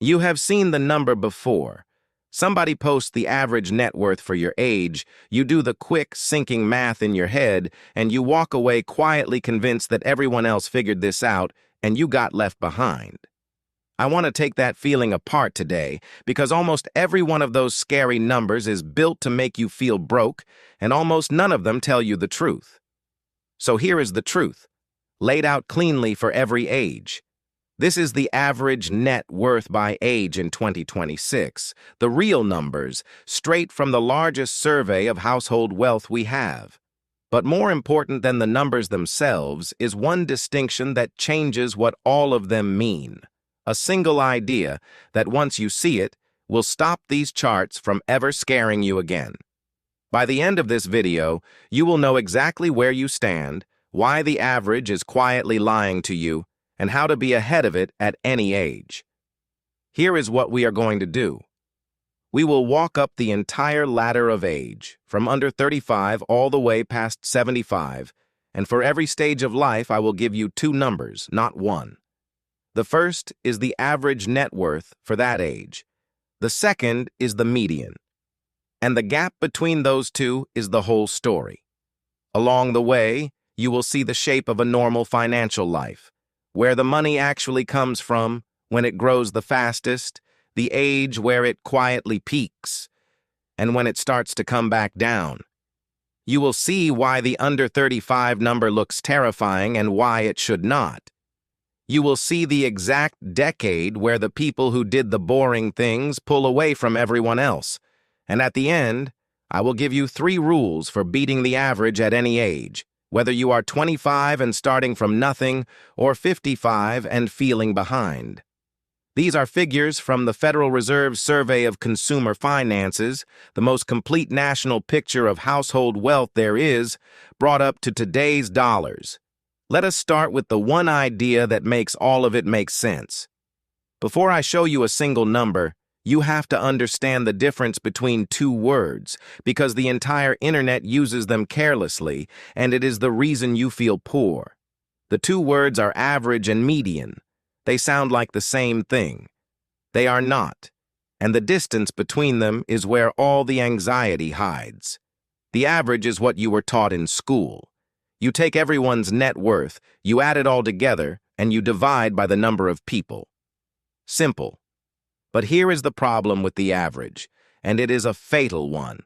You have seen the number before. Somebody posts the average net worth for your age, you do the quick, sinking math in your head, and you walk away quietly convinced that everyone else figured this out and you got left behind. I want to take that feeling apart today because almost every one of those scary numbers is built to make you feel broke, and almost none of them tell you the truth. So here is the truth, laid out cleanly for every age. This is the average net worth by age in 2026, the real numbers, straight from the largest survey of household wealth we have. But more important than the numbers themselves is one distinction that changes what all of them mean. A single idea that once you see it, will stop these charts from ever scaring you again. By the end of this video, you will know exactly where you stand, why the average is quietly lying to you, and how to be ahead of it at any age. Here is what we are going to do. We will walk up the entire ladder of age, from under 35 all the way past 75, and for every stage of life I will give you two numbers, not one. The first is the average net worth for that age. The second is the median. And the gap between those two is the whole story. Along the way, you will see the shape of a normal financial life, where the money actually comes from, when it grows the fastest, the age where it quietly peaks, and when it starts to come back down. You will see why the under 35 number looks terrifying and why it should not. You will see the exact decade where the people who did the boring things pull away from everyone else. And at the end, I will give you 3 rules for beating the average at any age, whether you are 25 and starting from nothing or 55 and feeling behind. These are figures from the Federal Reserve's Survey of Consumer Finances, the most complete national picture of household wealth there is, brought up to today's dollars. Let us start with the one idea that makes all of it make sense. Before I show you a single number, you have to understand the difference between 2 words, because the entire internet uses them carelessly, and it is the reason you feel poor. The 2 words are average and median. They sound like the same thing. They are not, and the distance between them is where all the anxiety hides. The average is what you were taught in school. You take everyone's net worth, you add it all together, and you divide by the number of people. Simple. But here is the problem with the average, and it is a fatal one.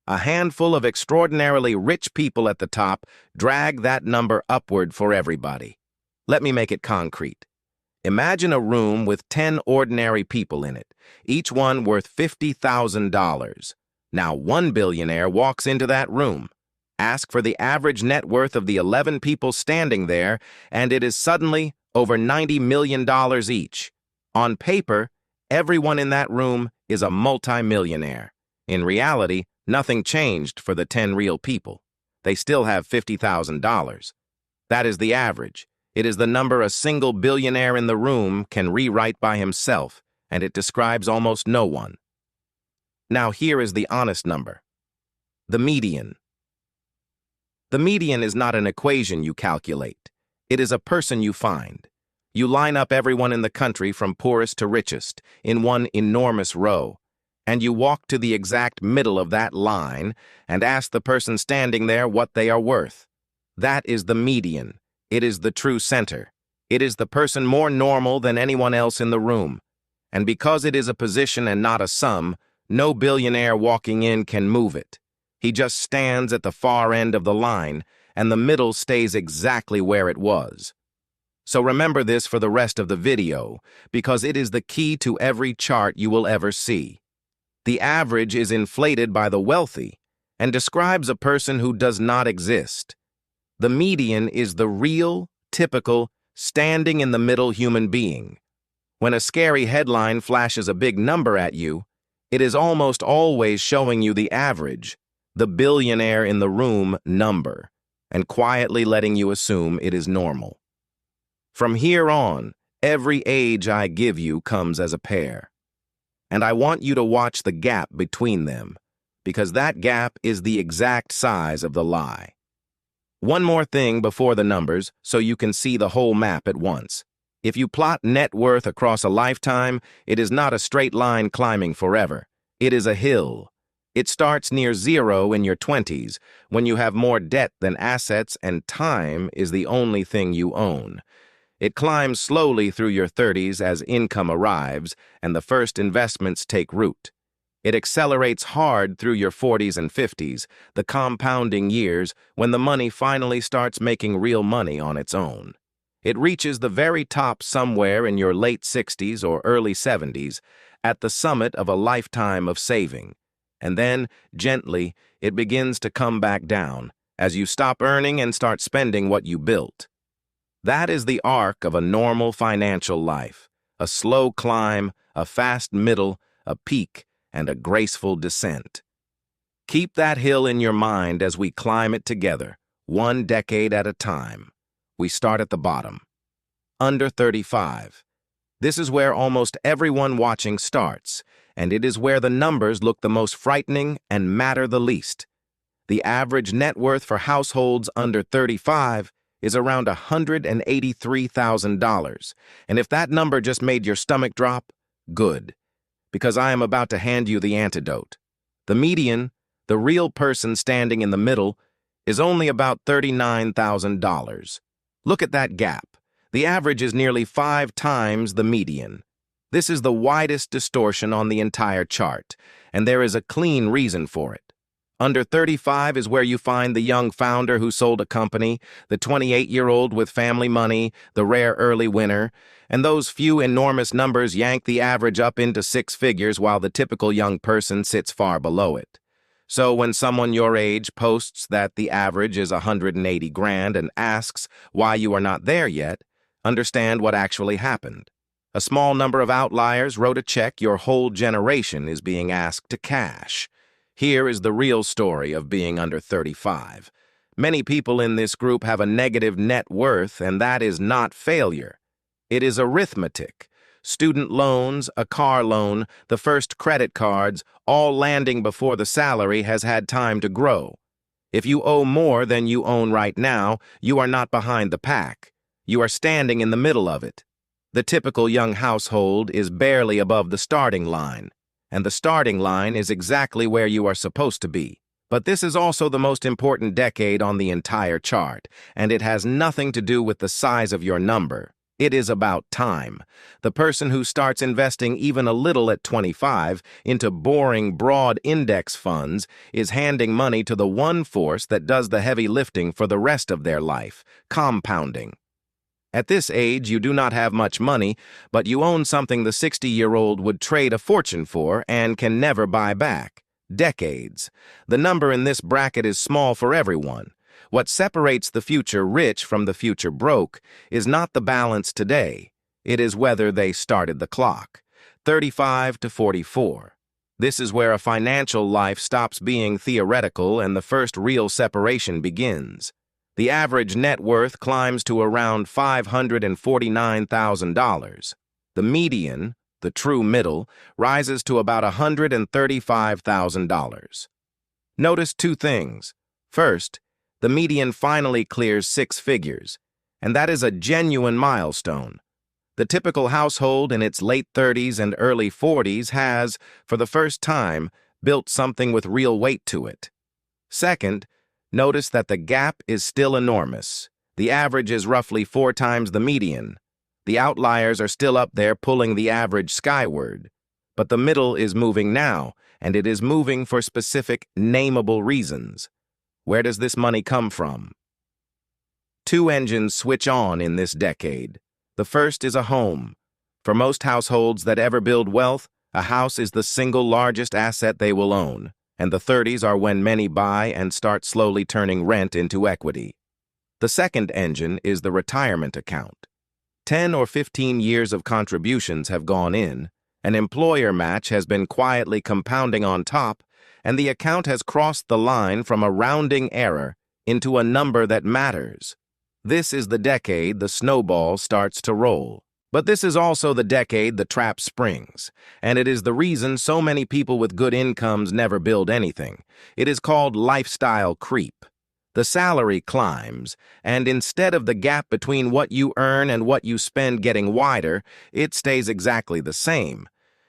A handful of extraordinarily rich people at the top drag that number upward for everybody. Let me make it concrete. Imagine a room with 10 ordinary people in it, each one worth $50,000. Now one billionaire walks into that room. Ask for the average net worth of the 11 people standing there, and it is suddenly over $90 million each. On paper, everyone in that room is a multimillionaire. In reality, nothing changed for the 10 real people. They still have $50,000. That is the average. It is the number a single billionaire in the room can rewrite by himself, and it describes almost no one. Now here is the honest number. The median. The median is not an equation you calculate. It is a person you find. You line up everyone in the country from poorest to richest in one enormous row, and you walk to the exact middle of that line and ask the person standing there what they are worth. That is the median. It is the true center. It is the person more normal than anyone else in the room. And because it is a position and not a sum, no billionaire walking in can move it. He just stands at the far end of the line, and the middle stays exactly where it was. So remember this for the rest of the video, because it is the key to every chart you will ever see. The average is inflated by the wealthy and describes a person who does not exist. The median is the real, typical, standing in the middle human being. When a scary headline flashes a big number at you, it is almost always showing you the average, the billionaire in the room number, and quietly letting you assume it is normal. From here on, every age I give you comes as a pair. And I want you to watch the gap between them, because that gap is the exact size of the lie. One more thing before the numbers, so you can see the whole map at once. If you plot net worth across a lifetime, it is not a straight line climbing forever. It is a hill. It starts near zero in your 20s, when you have more debt than assets and time is the only thing you own. It climbs slowly through your 30s as income arrives and the first investments take root. It accelerates hard through your 40s and 50s, the compounding years when the money finally starts making real money on its own. It reaches the very top somewhere in your late 60s or early 70s, at the summit of a lifetime of saving. And then, gently, it begins to come back down as you stop earning and start spending what you built. That is the arc of a normal financial life: a slow climb, a fast middle, a peak, and a graceful descent. Keep that hill in your mind as we climb it together, one decade at a time. We start at the bottom. Under 35. This is where almost everyone watching starts, and it is where the numbers look the most frightening and matter the least. The average net worth for households under 35 is around $183,000, and if that number just made your stomach drop, good, because I am about to hand you the antidote. The median, the real person standing in the middle, is only about $39,000. Look at that gap. The average is nearly 5 times the median. This is the widest distortion on the entire chart, and there is a clean reason for it. Under 35 is where you find the young founder who sold a company, the 28-year-old with family money, the rare early winner, and those few enormous numbers yank the average up into 6 figures while the typical young person sits far below it. So when someone your age posts that the average is 180 grand and asks why you are not there yet, understand what actually happened. A small number of outliers wrote a check your whole generation is being asked to cash. Here is the real story of being under 35. Many people in this group have a negative net worth, and that is not failure. It is arithmetic. Student loans, a car loan, the first credit cards, all landing before the salary has had time to grow. If you owe more than you own right now, you are not behind the pack. You are standing in the middle of it. The typical young household is barely above the starting line, and the starting line is exactly where you are supposed to be. But this is also the most important decade on the entire chart, and it has nothing to do with the size of your number. It is about time. The person who starts investing even a little at 25 into boring, broad index funds is handing money to the one force that does the heavy lifting for the rest of their life: compounding. At this age, you do not have much money, but you own something the 60-year-old would trade a fortune for and can never buy back: decades. The number in this bracket is small for everyone. What separates the future rich from the future broke is not the balance today. It is whether they started the clock. 35 to 44. This is where a financial life stops being theoretical and the first real separation begins. The average net worth climbs to around $549,000. The median, the true middle, rises to about $135,000. Notice two things. First, the median finally clears 6 figures, and that is a genuine milestone. The typical household in its late 30s and early 40s has, for the first time, built something with real weight to it. Second, notice that the gap is still enormous. The average is roughly 4 times the median. The outliers are still up there pulling the average skyward. But the middle is moving now, and it is moving for specific, nameable reasons. Where does this money come from? 2 engines switch on in this decade. The first is a home. For most households that ever build wealth, a house is the single largest asset they will own, and the 30s are when many buy and start slowly turning rent into equity. The second engine is the retirement account. 10 or 15 years of contributions have gone in, an employer match has been quietly compounding on top, and the account has crossed the line from a rounding error into a number that matters. This is the decade the snowball starts to roll. But this is also the decade the trap springs, and it is the reason so many people with good incomes never build anything. It is called lifestyle creep. The salary climbs, and instead of the gap between what you earn and what you spend getting wider, it stays exactly the same.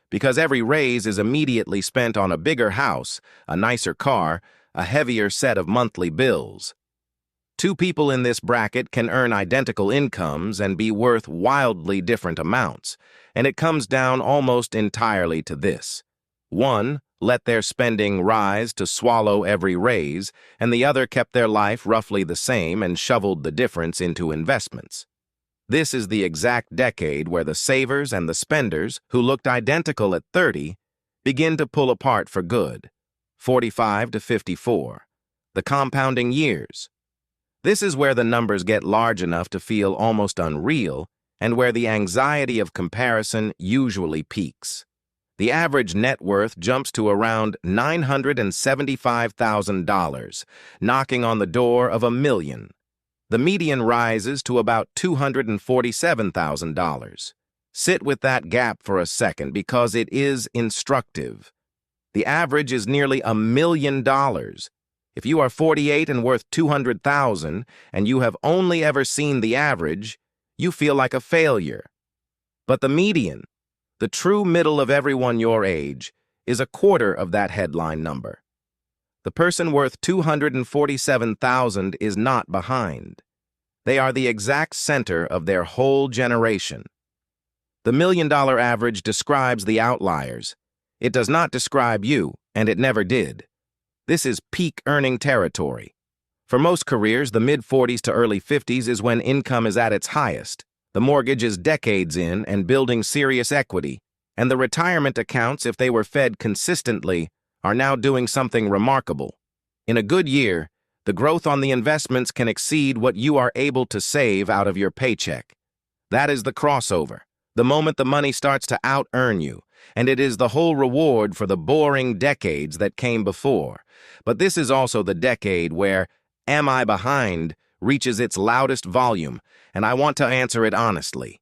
Because every raise is immediately spent on a bigger house, a nicer car, a heavier set of monthly bills. Two people in this bracket can earn identical incomes and be worth wildly different amounts, and it comes down almost entirely to this. One let their spending rise to swallow every raise, and the other kept their life roughly the same and shoveled the difference into investments. This is the exact decade where the savers and the spenders, who looked identical at 30, begin to pull apart for good. 45 to 54. The compounding years. This is where the numbers get large enough to feel almost unreal, and where the anxiety of comparison usually peaks. The average net worth jumps to around $975,000, knocking on the door of $1 million. The median rises to about $247,000. Sit with that gap for a second because it is instructive. The average is nearly $1 million. If you are 48 and worth $200,000 and you have only ever seen the average, you feel like a failure. But the median, the true middle of everyone your age, is a quarter of that headline number. The person worth $247,000 is not behind. They are the exact center of their whole generation. The $1 million average describes the outliers. It does not describe you, and it never did. This is peak earning territory. For most careers, the mid-40s to early 50s is when income is at its highest. The mortgage is decades in and building serious equity, and the retirement accounts, if they were fed consistently, are now doing something remarkable. In a good year, the growth on the investments can exceed what you are able to save out of your paycheck. That is the crossover, the moment the money starts to out-earn you, and it is the whole reward for the boring decades that came before. But this is also the decade where "Am I behind?" reaches its loudest volume, and I want to answer it honestly.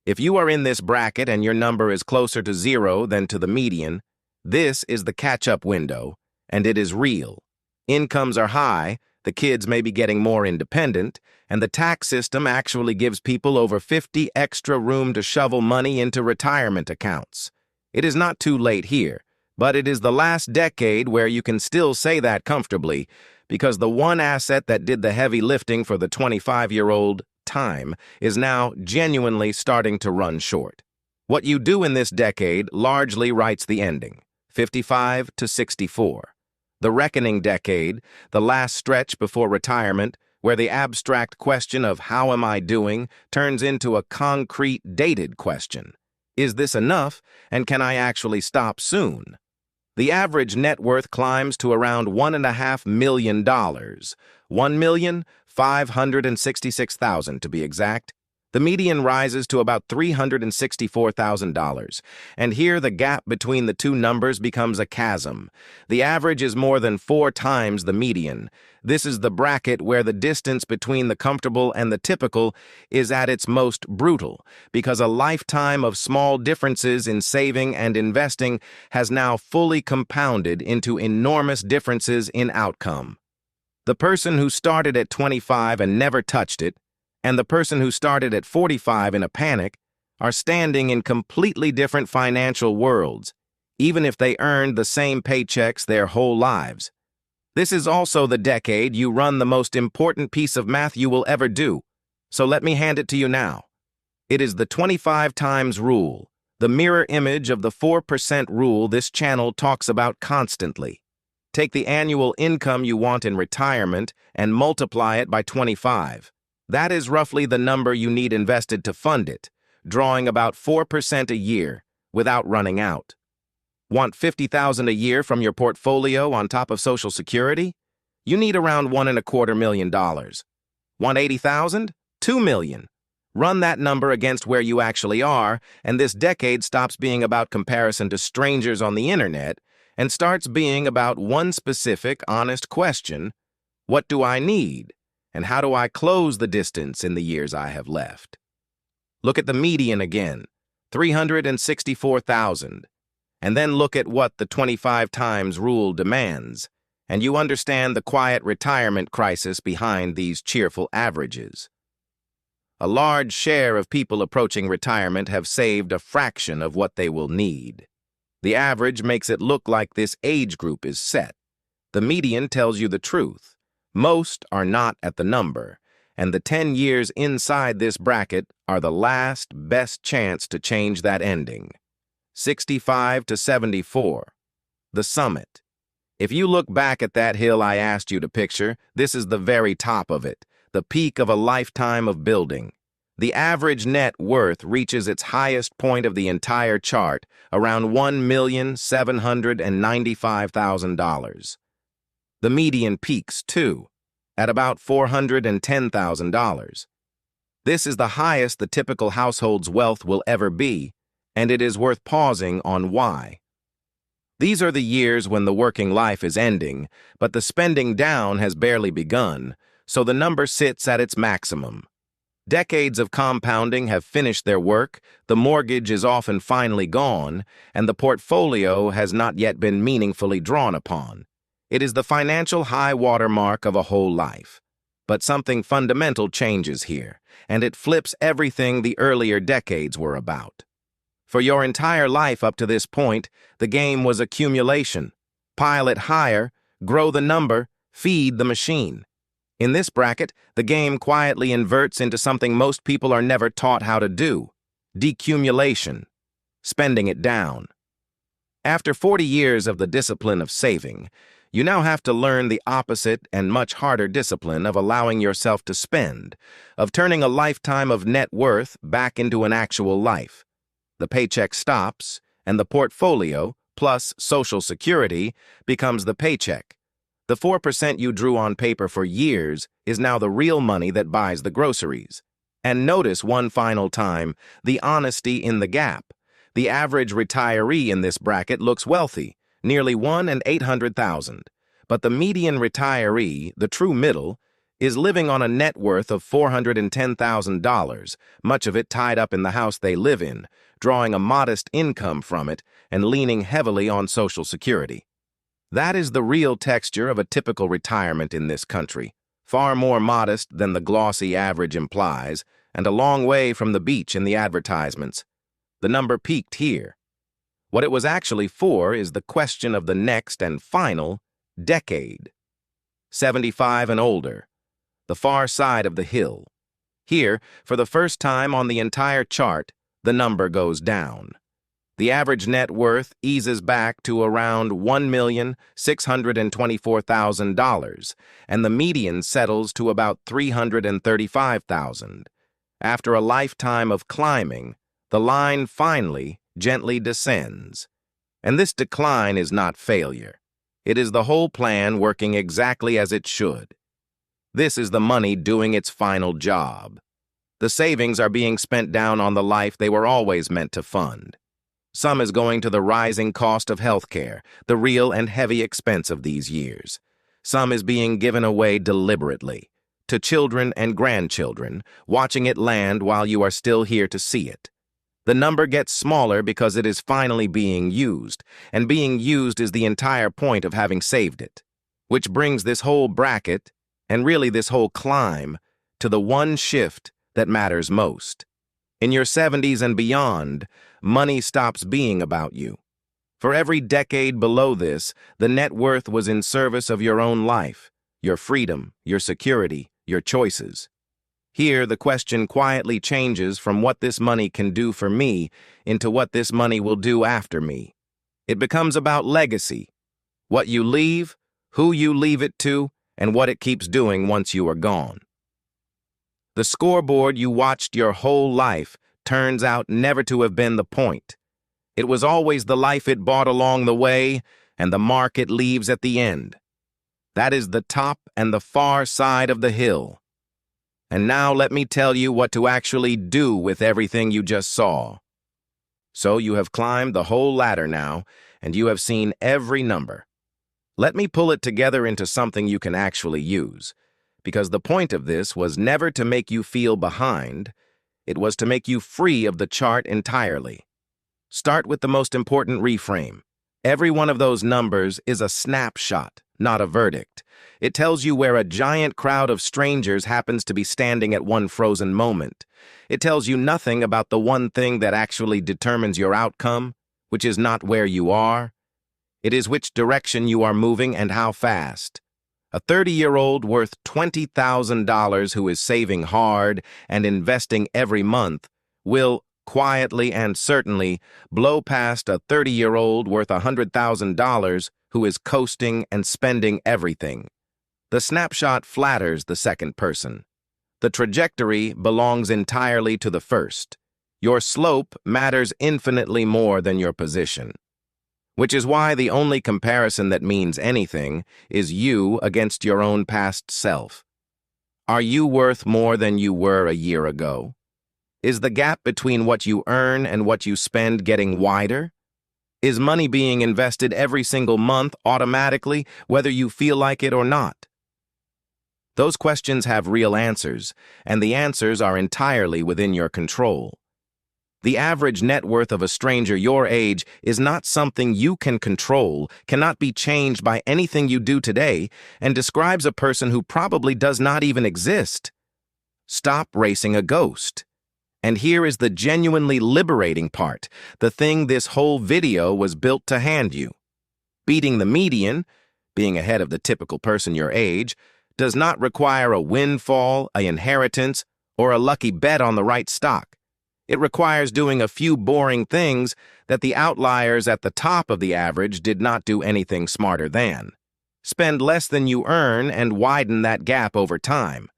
If you are in this bracket and your number is closer to 0 than to the median, this is the catch-up window, and it is real. Incomes are high, the kids may be getting more independent, and the tax system actually gives people over 50 extra room to shovel money into retirement accounts. It is not too late here, but it is the last decade where you can still say that comfortably, because the one asset that did the heavy lifting for the 25-year-old, time, is now genuinely starting to run short. What you do in this decade largely writes the ending, 55 to 64. The reckoning decade, the last stretch before retirement, where the abstract question of "how am I doing" turns into a concrete, dated question. Is this enough, and can I actually stop soon? The average net worth climbs to around $1.5 million, $1,566,000 to be exact. The median rises to about $364,000, and here the gap between the two numbers becomes a chasm. The average is more than 4 times the median. This is the bracket where the distance between the comfortable and the typical is at its most brutal, because a lifetime of small differences in saving and investing has now fully compounded into enormous differences in outcome. The person who started at 25 and never touched it, and the person who started at 45 in a panic, are standing in completely different financial worlds, even if they earned the same paychecks their whole lives. This is also the decade you run the most important piece of math you will ever do, so let me hand it to you now. It is the 25 times rule, the mirror image of the 4% rule this channel talks about constantly. Take the annual income you want in retirement and multiply it by 25. That is roughly the number you need invested to fund it, drawing about 4% a year without running out. Want $50,000 a year from your portfolio on top of Social Security? You need around $1.25 million. Want $80,000? $2 million. Run that number against where you actually are, and this decade stops being about comparison to strangers on the internet and starts being about one specific, honest question: what do I need? And how do I close the distance in the years I have left? Look at the median again, $364,000. And then look at what the 25 times rule demands, and you understand the quiet retirement crisis behind these cheerful averages. A large share of people approaching retirement have saved a fraction of what they will need. The average makes it look like this age group is set. The median tells you the truth. Most are not at the number, and the 10 years inside this bracket are the last best chance to change that ending. 65 to 74. The summit. If you look back at that hill I asked you to picture, this is the very top of it, the peak of a lifetime of building. The average net worth reaches its highest point of the entire chart, around $1,795,000. The median peaks, too, at about $410,000. This is the highest the typical household's wealth will ever be, and it is worth pausing on why. These are the years when the working life is ending, but the spending down has barely begun, so the number sits at its maximum. Decades of compounding have finished their work, the mortgage is often finally gone, and the portfolio has not yet been meaningfully drawn upon. It is the financial high water mark of a whole life. But something fundamental changes here, and it flips everything the earlier decades were about. For your entire life up to this point, the game was accumulation. Pile it higher, grow the number, feed the machine. In this bracket, the game quietly inverts into something most people are never taught how to do: decumulation, spending it down. After 40 years of the discipline of saving, you now have to learn the opposite and much harder discipline of allowing yourself to spend, of turning a lifetime of net worth back into an actual life. The paycheck stops, and the portfolio, plus Social Security, becomes the paycheck. The 4% you drew on paper for years is now the real money that buys the groceries. And notice one final time the honesty in the gap. The average retiree in this bracket looks wealthy, nearly $1 in 800,000. But the median retiree, the true middle, is living on a net worth of $410,000, much of it tied up in the house they live in, drawing a modest income from it and leaning heavily on Social Security. That is the real texture of a typical retirement in this country, far more modest than the glossy average implies, and a long way from the beach in the advertisements. The number peaked here. What it was actually for is the question of the next and final decade. 75 and older, the far side of the hill. Here, for the first time on the entire chart, the number goes down. The average net worth eases back to around $1,624,000, and the median settles to about $335,000. After a lifetime of climbing, the line finally gently descends. And this decline is not failure. It is the whole plan working exactly as it should. This is the money doing its final job. The savings are being spent down on the life they were always meant to fund. Some is going to the rising cost of healthcare, the real and heavy expense of these years. Some is being given away deliberately, to children and grandchildren, watching it land while you are still here to see it. The number gets smaller because it is finally being used, and being used is the entire point of having saved it. Which brings this whole bracket, and really this whole climb, to the one shift that matters most. In your 70s and beyond, money stops being about you. For every decade below this, the net worth was in service of your own life, your freedom, your security, your choices. Here, the question quietly changes from what this money can do for me into what this money will do after me. It becomes about legacy, what you leave, who you leave it to, and what it keeps doing once you are gone. The scoreboard you watched your whole life turns out never to have been the point. It was always the life it bought along the way and the mark it leaves at the end. That is the top and the far side of the hill. And now let me tell you what to actually do with everything you just saw. So you have climbed the whole ladder now, and you have seen every number. Let me pull it together into something you can actually use, because the point of this was never to make you feel behind. It was to make you free of the chart entirely. Start with the most important reframe. Every one of those numbers is a snapshot, not a verdict. It tells you where a giant crowd of strangers happens to be standing at one frozen moment. It tells you nothing about the one thing that actually determines your outcome, which is not where you are. It is which direction you are moving and how fast. A 30-year-old worth $20,000 who is saving hard and investing every month will, quietly and certainly, blow past a 30-year-old worth $100,000 who is coasting and spending everything. The snapshot flatters the second person. The trajectory belongs entirely to the first. Your slope matters infinitely more than your position. Which is why the only comparison that means anything is you against your own past self. Are you worth more than you were a year ago? Is the gap between what you earn and what you spend getting wider? Is money being invested every single month automatically, whether you feel like it or not? Those questions have real answers, and the answers are entirely within your control. The average net worth of a stranger your age is not something you can control, cannot be changed by anything you do today, and describes a person who probably does not even exist. Stop racing a ghost. And here is the genuinely liberating part, the thing this whole video was built to hand you. Beating the median, being ahead of the typical person your age, does not require a windfall, an inheritance, or a lucky bet on the right stock. It requires doing a few boring things that the outliers at the top of the average did not do anything smarter than. Spend less than you earn and widen that gap over time.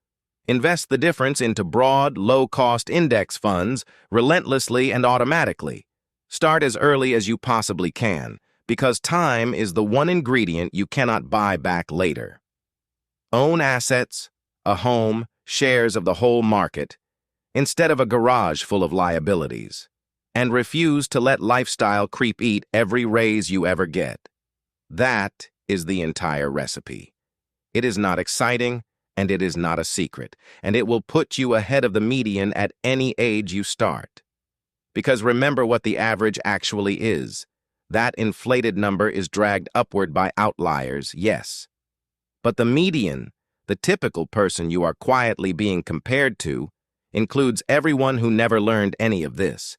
Invest the difference into broad, low-cost index funds relentlessly and automatically. Start as early as you possibly can, because time is the one ingredient you cannot buy back later. Own assets, a home, shares of the whole market, instead of a garage full of liabilities, and refuse to let lifestyle creep eat every raise you ever get. That is the entire recipe. It is not exciting, and it is not a secret, and it will put you ahead of the median at any age you start. Because remember what the average actually is. That inflated number is dragged upward by outliers, yes. But the median, the typical person you are quietly being compared to, includes everyone who never learned any of this.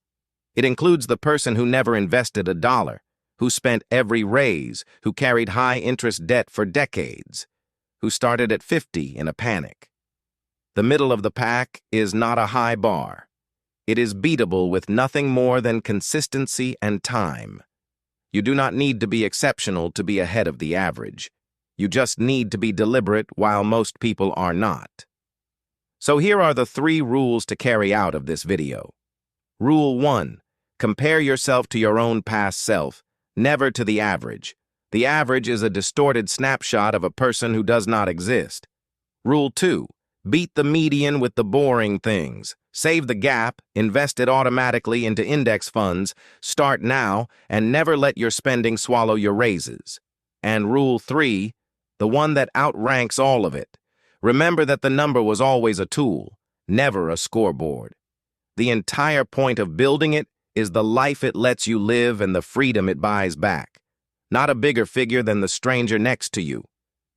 It includes the person who never invested a dollar, who spent every raise, who carried high-interest debt for decades, who started at 50 in a panic. The middle of the pack is not a high bar. It is beatable with nothing more than consistency and time. You do not need to be exceptional to be ahead of the average. You just need to be deliberate while most people are not. So here are the 3 rules to carry out of this video. Rule 1. Compare yourself to your own past self, never to the average. The average is a distorted snapshot of a person who does not exist. Rule 2. Beat the median with the boring things. Save the gap, invest it automatically into index funds, start now, and never let your spending swallow your raises. And Rule 3, the one that outranks all of it. Remember that the number was always a tool, never a scoreboard. The entire point of building it is the life it lets you live and the freedom it buys back. Not a bigger figure than the stranger next to you.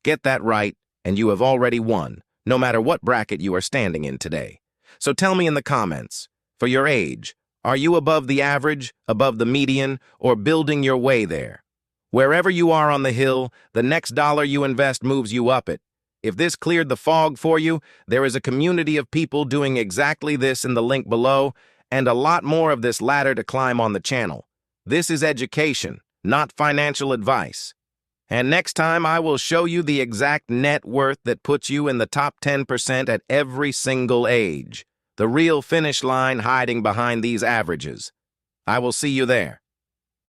Get that right, and you have already won, no matter what bracket you are standing in today. So tell me in the comments, for your age, are you above the average, above the median, or building your way there? Wherever you are on the hill, the next dollar you invest moves you up it. If this cleared the fog for you, there is a community of people doing exactly this in the link below, and a lot more of this ladder to climb on the channel. This is education, not financial advice. And next time I will show you the exact net worth that puts you in the top 10% at every single age. The real finish line hiding behind these averages. I will see you there.